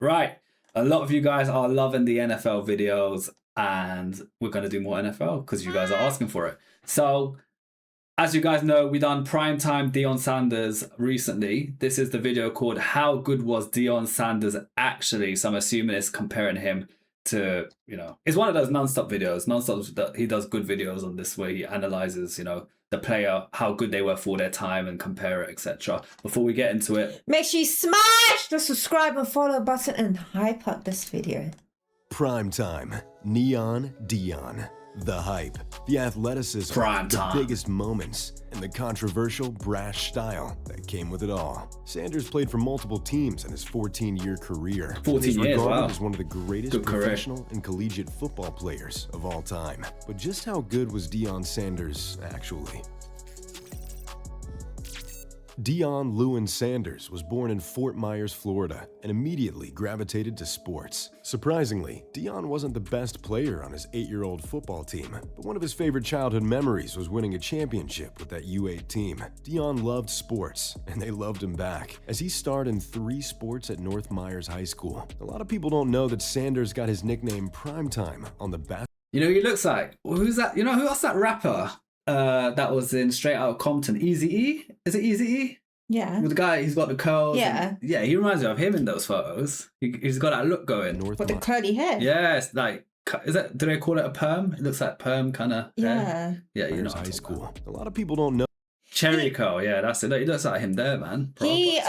Right. A lot of you guys are loving the NFL videos, and we're going to do more NFL because you guys are asking for it. So, as you guys know, we done primetime Deion Sanders recently. This is the video called How Good Was Deion Sanders Actually? So I'm assuming it's comparing him to, it's one of those non-stop videos. Non-stop, he does good videos on this where he analyzes, the player, how good they were for their time and compare it, etc. Before we get into it, make sure you smash the subscribe and follow button and hype up this video. Primetime, Neon Deion, the hype, the athleticism, the biggest moments, and the controversial, brash style that came with it all. Sanders played for multiple teams in his 14-year career. 14 years, wow. As one of the greatest professional and collegiate football players of all time. But just how good was Deion Sanders actually? Deion Lewin Sanders was born in Fort Myers, Florida, and immediately gravitated to sports. Surprisingly, Deion wasn't the best player on his 8-year-old football team, but one of his favorite childhood memories was winning a championship with that U8 team. Deion loved sports, and they loved him back, as he starred in 3 sports at North Myers High School. A lot of people don't know that Sanders got his nickname Primetime on the basketball. You know who he looks like? Who's that? Who else that rapper? That was in Straight Outta Compton. Eazy-E? Is it Eazy-E? Yeah. With the guy, he's got the curls. Yeah. Yeah, he reminds me of him in those photos. He's got that look going. With the curly hair. Yeah, it's like, do they call it a perm? It looks like perm kind of hair. Yeah, High school. A lot of people don't know. Cherry curl, yeah, that's it. He looks like him there, man. He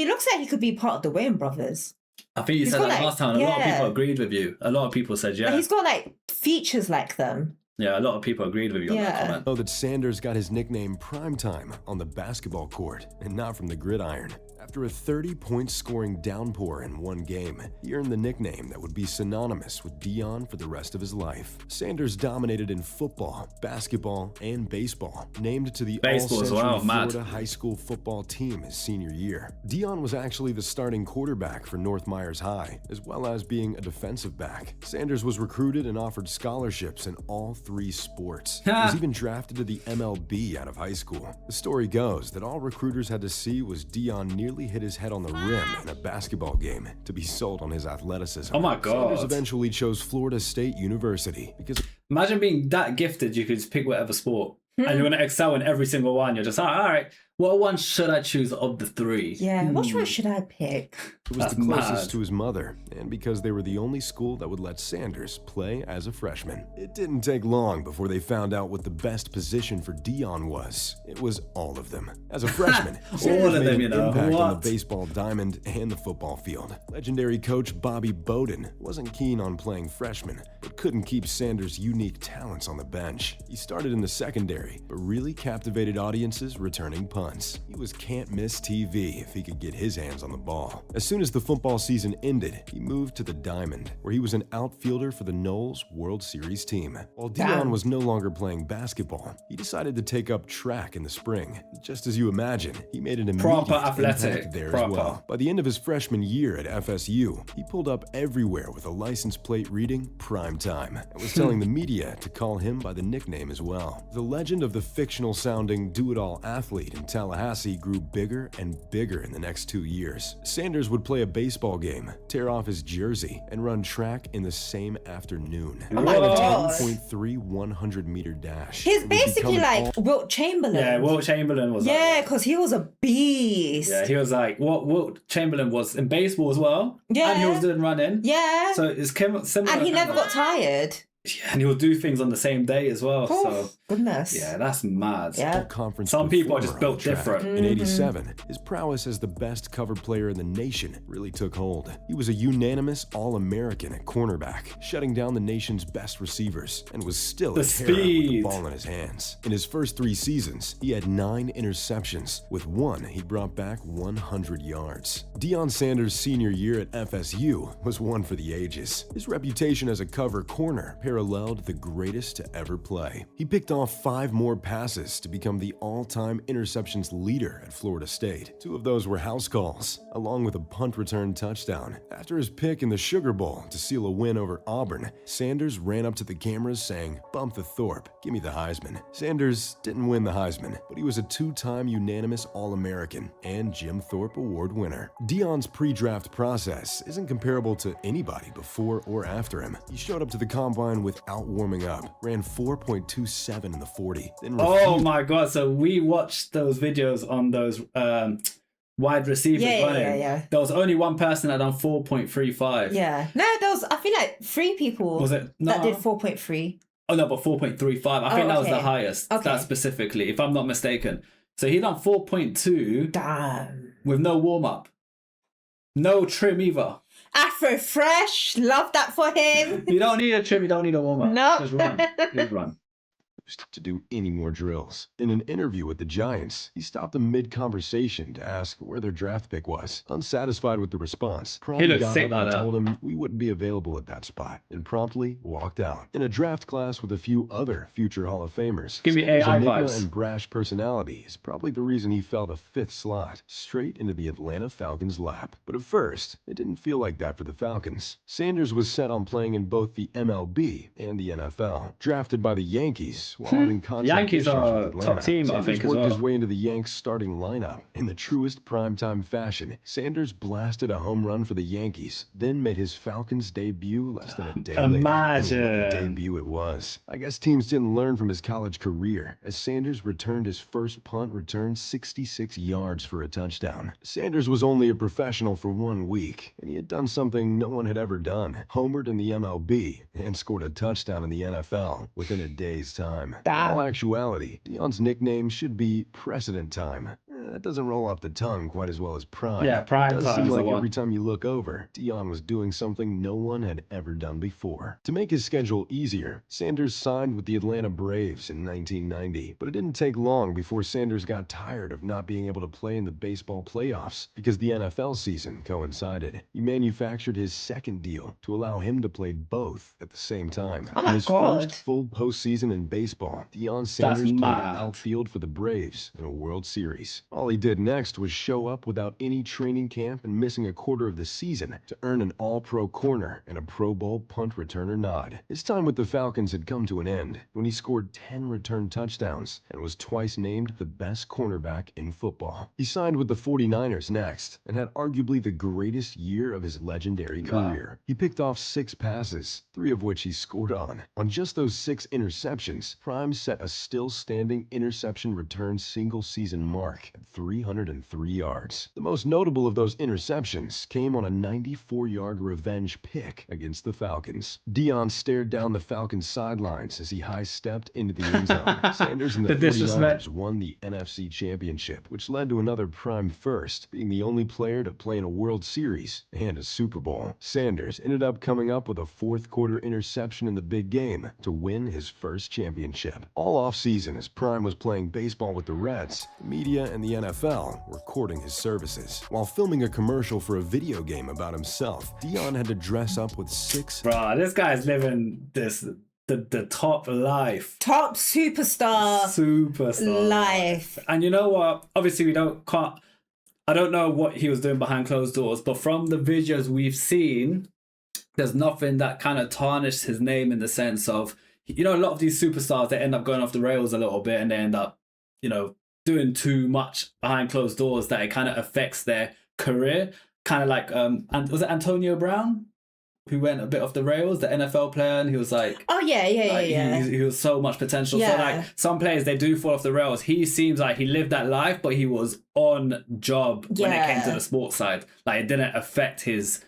looks like he could be part of the Wayne brothers. I think you said that last time. A lot of people agreed with you. A lot of people said, yeah. But he's got like features like them. Yeah, a lot of people agreed with you on that comment. Know that Sanders got his nickname Primetime on the basketball court and not from the gridiron. After a 30-point scoring downpour in one game, he earned the nickname that would be synonymous with Deion for the rest of his life. Sanders dominated in football, basketball, and baseball, named to the All-Century Florida High School football team his senior year. Deion was actually the starting quarterback for North Myers High, as well as being a defensive back. Sanders was recruited and offered scholarships in all 3 sports. He was even drafted to the MLB out of high school. The story goes that all recruiters had to see was Deion nearly hit his head on the rim in a basketball game to be sold on his athleticism. Oh my God. Sanders eventually chose Florida State University because... Imagine being that gifted, you could just pick whatever sport. And you want to excel in every single one. You're just like, all right, what one should I choose of the 3? Yeah, which one should I pick? It was the closest to his mother, and because they were the only school that would let Sanders play as a freshman. It didn't take long before they found out what the best position for Deion was. It was all of them. As a freshman, all of them, made an impact on the baseball diamond and the football field. Legendary coach Bobby Bowden wasn't keen on playing freshmen, but couldn't keep Sanders' unique talents on the bench. He started in the secondary, but really captivated audiences returning punts. He was can't-miss TV if he could get his hands on the ball. As soon as the football season ended, he moved to the diamond, where he was an outfielder for the Knowles World Series team. While Deion was no longer playing basketball, he decided to take up track in the spring. Just as you imagine, he made an immediate impact there as well. By the end of his freshman year at FSU, he pulled up everywhere with a license plate reading Primetime and was telling the media to call him by the nickname as well. The legend of the fictional-sounding do-it-all athlete in Tallahassee grew bigger and bigger in the next 2 years. Sanders would play a baseball game, tear off his jersey, and run track in the same afternoon. Oh my God. A 10.3 100-meter dash. He's basically like Wilt Chamberlain. Yeah, Wilt Chamberlain was yeah, because he was a beast. Yeah, he was like what Wilt Chamberlain was in baseball as well. Yeah. And he was doing running. Yeah. So it's similar. And he never got tired. Yeah, and he'll do things on the same day as well. So goodness. Yeah, that's mad. Yeah. Some people are just built different. In '87, his prowess as the best cover player in the nation really took hold. He was a unanimous All-American at cornerback, shutting down the nation's best receivers, and was still a terror with the ball in his hands. In his first 3 seasons, he had 9 interceptions. With 1, he brought back 100 yards. Deion Sanders' senior year at FSU was one for the ages. His reputation as a cover corner paralleled the greatest to ever play. He picked on off 5 more passes to become the all-time interceptions leader at Florida State. 2 of those were house calls, along with a punt return touchdown. After his pick in the Sugar Bowl to seal a win over Auburn, Sanders ran up to the cameras saying, "Bump the Thorpe, give me the Heisman." Sanders didn't win the Heisman, but he was a 2-time unanimous All-American and Jim Thorpe Award winner. Deion's pre-draft process isn't comparable to anybody before or after him. He showed up to the combine without warming up, ran 4.27 in the 40, then Oh my god, so we watched those videos on those wide receivers running. Yeah. There was only one person that done 4.35. Yeah. No, there was, I feel like 3 people Was it? that No. did 4.3. Oh no, but 4.35. I think that was the highest. Okay. That specifically, if I'm not mistaken. So he done 4.2 Damn. with no warm up. No trim either. Afro fresh. Love that for him. You don't need a trim, you don't need a warm up. No. Just run. Just run. to do any more drills. In an interview with the Giants, he stopped them mid-conversation to ask where their draft pick was. Unsatisfied with the response, He looked got sick up and like that. told him we wouldn't be available at that spot, and promptly walked out. In a draft class with a few other future Hall of Famers, Give me Sanders' AI enigma vibes. and brash personality is probably the reason he fell to 5th slot, straight into the Atlanta Falcons' lap. But at first, it didn't feel like that for the Falcons. Sanders was set on playing in both the MLB and the NFL. Drafted by the Yankees, while having contract Yankees issues are with a Atlanta, top team, I Sanders think, as worked his well. way into the Yanks starting lineup. In the truest primetime fashion, Sanders blasted a home run for the Yankees, then made his Falcons debut less than a day later. Imagine. And what a debut it was. I guess teams didn't learn from his college career, as Sanders returned his first punt return 66 yards for a touchdown. Sanders was only a professional for 1 week, and he had done something no one had ever done. Homered in the MLB and scored a touchdown in the NFL within a day's time. In all actuality, Deion's nickname should be Precedent Time. That doesn't roll off the tongue quite as well as Prime. Yeah, Prime It does Time seem is the like one. every time you look over, Deion was doing something no one had ever done before. To make his schedule easier, Sanders signed with the Atlanta Braves in 1990, but it didn't take long before Sanders got tired of not being able to play in the baseball playoffs because the NFL season coincided. He manufactured his second deal to allow him to play both at the same time. Oh my in his God. first full postseason in baseball, Deion Sanders played mad. outfield for the Braves in a World Series. All he did next was show up without any training camp and missing a quarter of the season to earn an All-Pro corner and a Pro Bowl punt returner nod. His time with the Falcons had come to an end when he scored 10 return touchdowns and was twice named the best cornerback in football. He signed with the 49ers next and had arguably the greatest year of his legendary career. He picked off 6 passes, 3 of which he scored on. On just those 6 interceptions, Prime set a still-standing interception return single-season mark at 303 yards. The most notable of those interceptions came on a 94-yard revenge pick against the Falcons. Deion stared down the Falcons' sidelines as he high-stepped into the end zone. Sanders and the The disrespect. 49ers won the NFC Championship, which led to another Prime first, being the only player to play in a World Series and a Super Bowl. Sanders ended up coming up with a fourth-quarter interception in the big game to win his first championship. All off-season, as Prime was playing baseball with the Reds, the media and the NFL were courting his services. While filming a commercial for a video game about himself, Deion had to dress up with 6 Bro, this guy's living the top life. Top superstar Superstar life. And you know what? Obviously, I don't know what he was doing behind closed doors, but from the videos we've seen, there's nothing that kind of tarnished his name in the sense of, you know, a lot of these superstars, they end up going off the rails a little bit and they end up, you know, doing too much behind closed doors that it kind of affects their career. Kind of like, and was it Antonio Brown who went a bit off the rails, the NFL player, and he was like, Oh, yeah. He was so much potential. So Yeah. like some players, they do fall off the rails. He seems like he lived that life, but he was on job when it came to Yeah. the sports side. Like it didn't affect his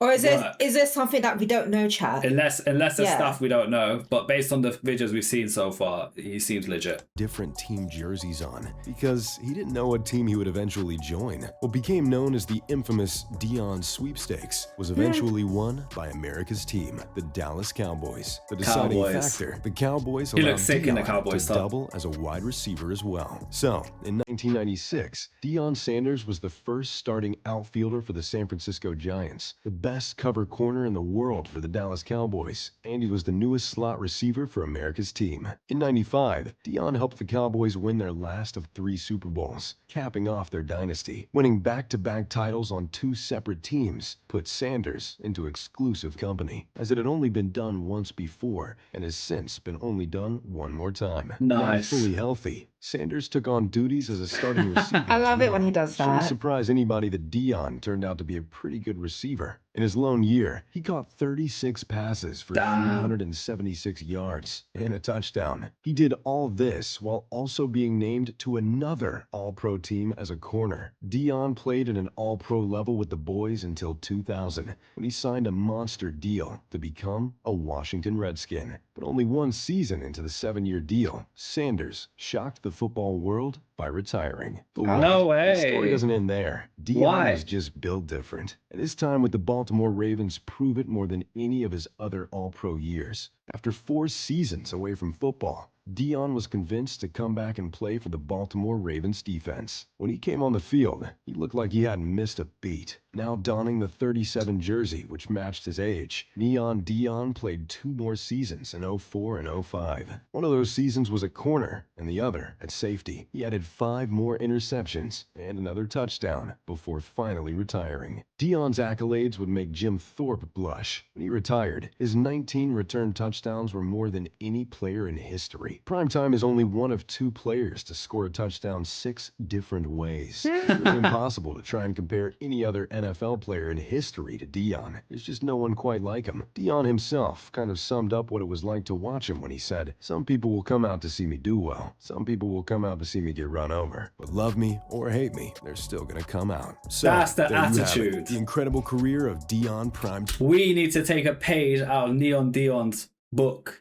Or is work. there something that we don't know, Chad? Unless there's Yeah. stuff we don't know. But based on the videos we've seen so far, he seems legit. different team jerseys on because he didn't know what team he would eventually join. What became known as the infamous Deion sweepstakes was eventually won by America's team, the Dallas Cowboys. The deciding Cowboys. factor, the Cowboys He allowed looks sick in the Deion Cowboys to stuff. double as a wide receiver as well. So, in 1996, Deion Sanders was the first starting outfielder for the San Francisco Giants. The best cover corner in the world for the Dallas Cowboys, and he was the newest slot receiver for America's team. In '95, Deion helped the Cowboys win their last of 3 Super Bowls, capping off their dynasty. Winning back-to-back titles on 2 separate teams put Sanders into exclusive company, as it had only been done once before and has since been only done one more time. Now Nice. fully healthy, Sanders took on duties as a starting receiver. I love it when he does Shouldn't that. surprise anybody that Deion turned out to be a pretty good receiver. In his lone year, he caught 36 passes for Damn. 376 yards and a touchdown. He did all this while also being named to another All-Pro team as a corner. Deion played at an All-Pro level with the boys until 2000, when he signed a monster deal to become a Washington Redskin. But only one season into the 7-year deal, Sanders shocked the football world by retiring. But wait, No the story way. doesn't end there. Deion Why? was just built different, and his time with the Baltimore Ravens prove it more than any of his other All-Pro years. After 4 seasons away from football, Deion was convinced to come back and play for the Baltimore Ravens defense. When he came on the field, he looked like he hadn't missed a beat. Now donning the 37 jersey, which matched his age, Neon Deion played 2 more seasons in '04 and '05. One of those seasons was at corner, and the other at safety. He added 5 more interceptions and another touchdown before finally retiring. Deion's accolades would make Jim Thorpe blush. When he retired, his 19 return touchdowns were more than any player in history. Primetime is only one of 2 players to score a touchdown 6 different ways. It's really impossible to try and compare any other NFL player in history to Deion. There's just no one quite like him. Deion himself kind of summed up what it was like to watch him when he said, "Some people will come out to see me do well. Some people will come out to see me get run over. But love me or hate me, they're still gonna come out." So, That's the there you have it, attitude. the incredible career of Deion Prime. We need to take a page out of Neon Deion's book.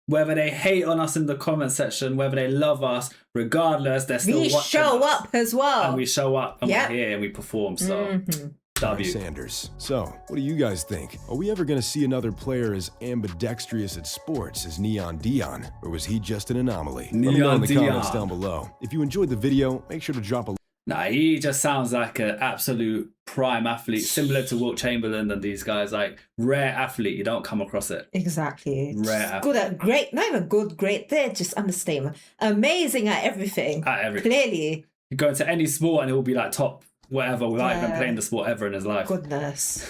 Whether they hate on us in the comment section, whether they love us, regardless, they're still We watching show us. up as well. And we show up and Yep. we're here and we perform. So, W. Sanders. So, what do you guys think? Are we ever going to see another player as ambidextrous at sports as Neon Deion? Or was he just an anomaly? Let me know in the Neon comments Deion. down below. If you enjoyed the video, make sure to drop a Nah, he just sounds like an absolute prime athlete, similar to Wilt Chamberlain and these guys. Like, rare athlete. You don't come across it. Exactly. Rare. Good at great, not even good, great. They're just understatement. Amazing at everything. At everything. Clearly. You go into any sport and it will be like top whatever without even Yeah. playing the sport ever in his life. Goodness.